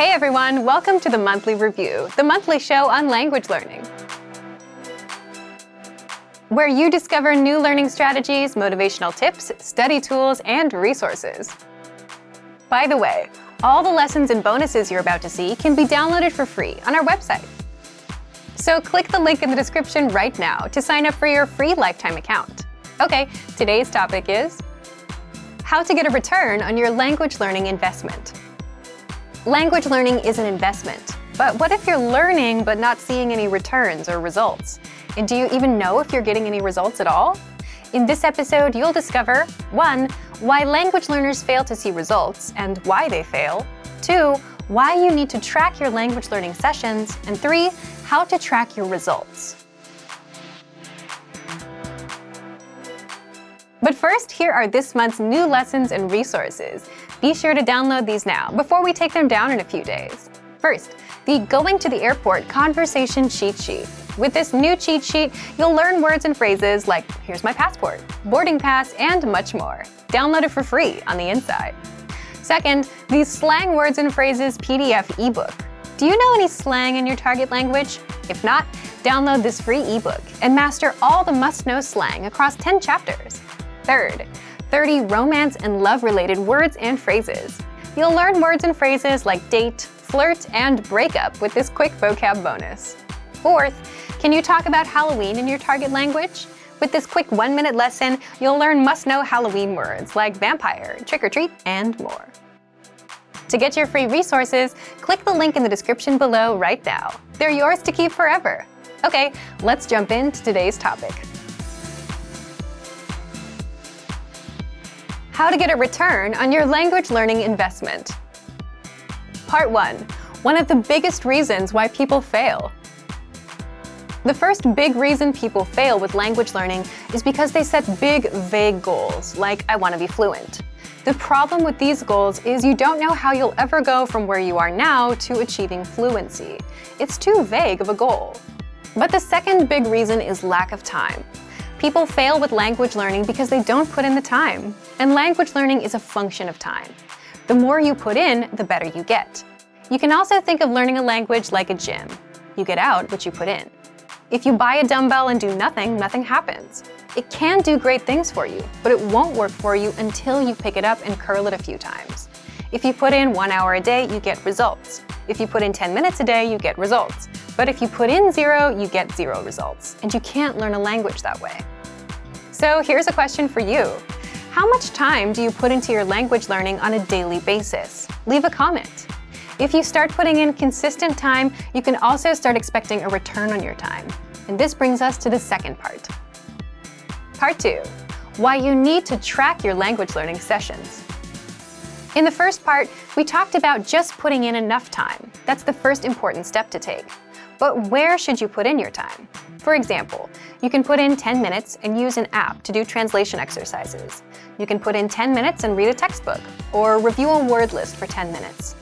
Hey everyone, welcome to the Monthly Review, the monthly show on language learning, where you discover new learning strategies, motivational tips, study tools, and resources. By the way, all the lessons and bonuses you're about to see can be downloaded for free on our website. So click the link in the description right now to sign up for your free lifetime account. Okay, today's topic is how to get a return on your language learning investment. Language learning is an investment, but what if you're learning but not seeing any returns or results? And do you even know if you're getting any results at all? In this episode, you'll discover 1. Why language learners fail to see results and why they fail. 2. Why you need to track your language learning sessions. And 3. How to track your results. But first, here are this month's new lessons and resources. Be sure to download these now before we take them down in a few days. First, the Going to the Airport Conversation Cheat Sheet. With this new cheat sheet, you'll learn words and phrases like "here's my passport," "boarding pass," and much more. Download it for free on the inside. Second, the Slang Words and Phrases PDF ebook. Do you know any slang in your target language? If not, download this free ebook and master all the must-know slang across 10 chapters. Third, 30 romance and love-related words and phrases. You'll learn words and phrases like date, flirt, and breakup with this quick vocab bonus. Fourth, can you talk about Halloween in your target language? With this quick 1-minute lesson, you'll learn must-know Halloween words like vampire, trick-or-treat, and more. To get your free resources, click the link in the description below right now. They're yours to keep forever. Okay, let's jump into today's topic. How to get a return on your language learning investment. Part 1. One of the biggest reasons why people fail. The first big reason people fail with language learning is because they set big, vague goals, like "I want to be fluent." The problem with these goals is you don't know how you'll ever go from where you are now to achieving fluency. It's too vague of a goal. But the second big reason is lack of time. People fail with language learning because they don't put in the time. And language learning is a function of time. The more you put in, the better you get. You can also think of learning a language like a gym. You get out what you put in. If you buy a dumbbell and do nothing, nothing happens. It can do great things for you, but it won't work for you until you pick it up and curl it a few times. If you put in 1 hour a day, you get results. If you put in 10 minutes a day, you get results. But if you put in 0, you get 0 results. And you can't learn a language that way. So here's a question for you. How much time do you put into your language learning on a daily basis? Leave a comment. If you start putting in consistent time, you can also start expecting a return on your time. And this brings us to the second part. Part 2. Why you need to track your language learning sessions. In the first part, we talked about just putting in enough time. That's the first important step to take. But where should you put in your time? For example, you can put in 10 minutes and use an app to do translation exercises. You can put in 10 minutes and read a textbook, or review a word list for 10 minutes.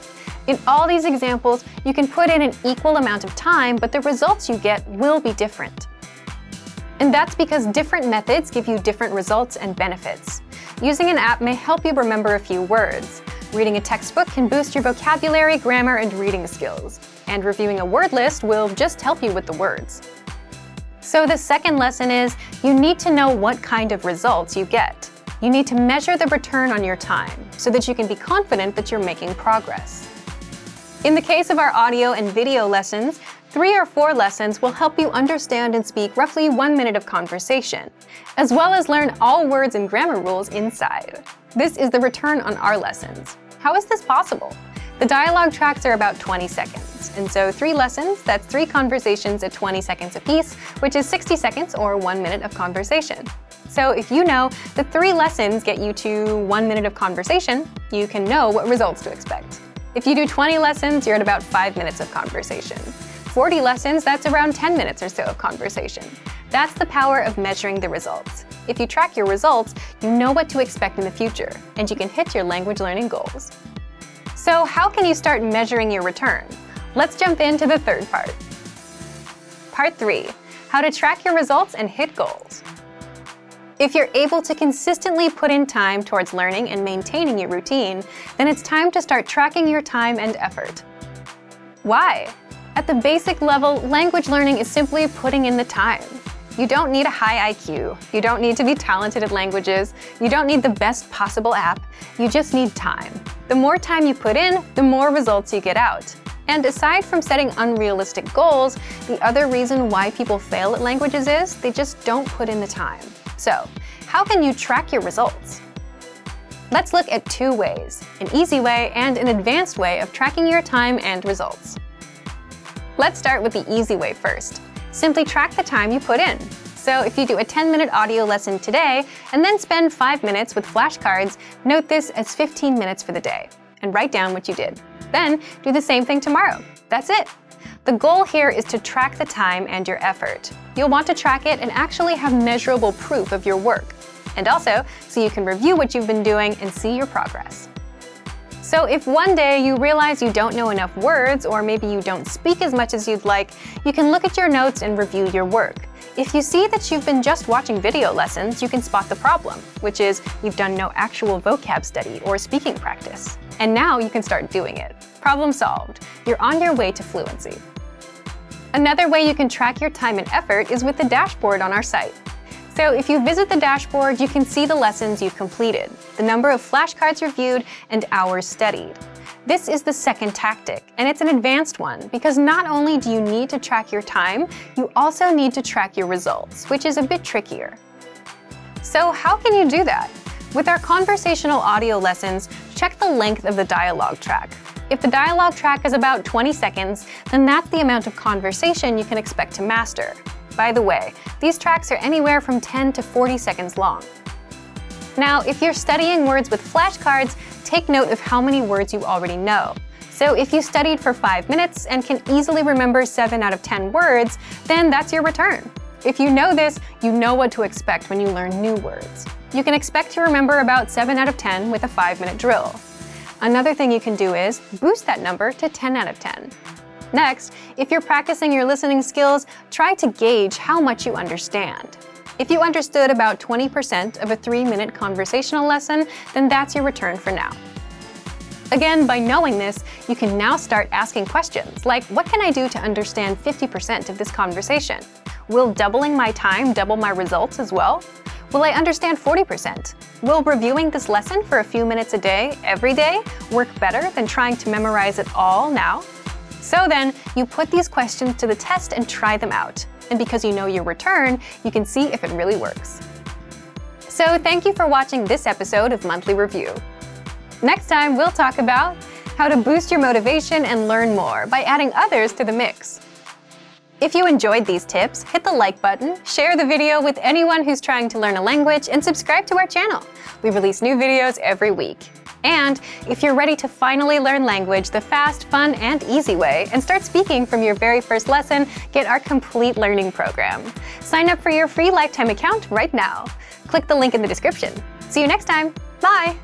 In all these examples, you can put in an equal amount of time, but the results you get will be different. And that's because different methods give you different results and benefits. Using an app may help you remember a few words. Reading a textbook can boost your vocabulary, grammar, and reading skills. And reviewing a word list will just help you with the words. So the second lesson is you need to know what kind of results you get. You need to measure the return on your time so that you can be confident that you're making progress. In the case of our audio and video lessons, 3 or 4 lessons will help you understand and speak roughly 1 minute of conversation, as well as learn all words and grammar rules inside. This is the return on our lessons. How is this possible? The dialogue tracks are about 20 seconds, and so 3 lessons, that's 3 conversations at 20 seconds apiece, which is 60 seconds or 1 minute of conversation. So if you know the 3 lessons get you to 1 minute of conversation, you can know what results to expect. If you do 20 lessons, you're at about 5 minutes of conversation. 40 lessons, that's around 10 minutes or so of conversation. That's the power of measuring the results. If you track your results, you know what to expect in the future, and you can hit your language learning goals. So how can you start measuring your return? Let's jump into the third part. Part 3. How to track your results and hit goals. If you're able to consistently put in time towards learning and maintaining your routine, then it's time to start tracking your time and effort. Why? At the basic level, language learning is simply putting in the time. You don't need a high IQ. You don't need to be talented at languages. You don't need the best possible app. You just need time. The more time you put in, the more results you get out. And aside from setting unrealistic goals, the other reason why people fail at languages is they just don't put in the time. So, how can you track your results? Let's look at two ways, an easy way and an advanced way of tracking your time and results. Let's start with the easy way first. Simply track the time you put in. So if you do a 10-minute audio lesson today and then spend 5 minutes with flashcards, note this as 15 minutes for the day and write down what you did. Then do the same thing tomorrow. That's it. The goal here is to track the time and your effort. You'll want to track it and actually have measurable proof of your work. And also, so you can review what you've been doing and see your progress. So if one day you realize you don't know enough words, or maybe you don't speak as much as you'd like, you can look at your notes and review your work. If you see that you've been just watching video lessons, you can spot the problem, which is you've done no actual vocab study or speaking practice. And now you can start doing it. Problem solved. You're on your way to fluency. Another way you can track your time and effort is with the dashboard on our site. So if you visit the dashboard, you can see the lessons you've completed, the number of flashcards reviewed, and hours studied. This is the second tactic, and it's an advanced one because not only do you need to track your time, you also need to track your results, which is a bit trickier. So how can you do that? With our conversational audio lessons, check the length of the dialogue track. If the dialogue track is about 20 seconds, then that's the amount of conversation you can expect to master. By the way, these tracks are anywhere from 10 to 40 seconds long. Now, if you're studying words with flashcards, take note of how many words you already know. So if you studied for 5 minutes and can easily remember 7 out of 10 words, then that's your return. If you know this, you know what to expect when you learn new words. You can expect to remember about 7 out of 10 with a 5-minute drill. Another thing you can do is boost that number to 10 out of 10. Next, if you're practicing your listening skills, try to gauge how much you understand. If you understood about 20% of a 3-minute conversational lesson, then that's your return for now. Again, by knowing this, you can now start asking questions like, what can I do to understand 50% of this conversation? Will doubling my time double my results as well? Will I understand 40%? Will reviewing this lesson for a few minutes a day, every day, work better than trying to memorize it all now? So then, you put these questions to the test and try them out. And because you know your return, you can see if it really works. So thank you for watching this episode of Monthly Review. Next time, we'll talk about how to boost your motivation and learn more by adding others to the mix. If you enjoyed these tips, hit the like button, share the video with anyone who's trying to learn a language, and subscribe to our channel. We release new videos every week. And if you're ready to finally learn language the fast, fun, and easy way and start speaking from your very first lesson, get our complete learning program. Sign up for your free lifetime account right now. Click the link in the description. See you next time. Bye!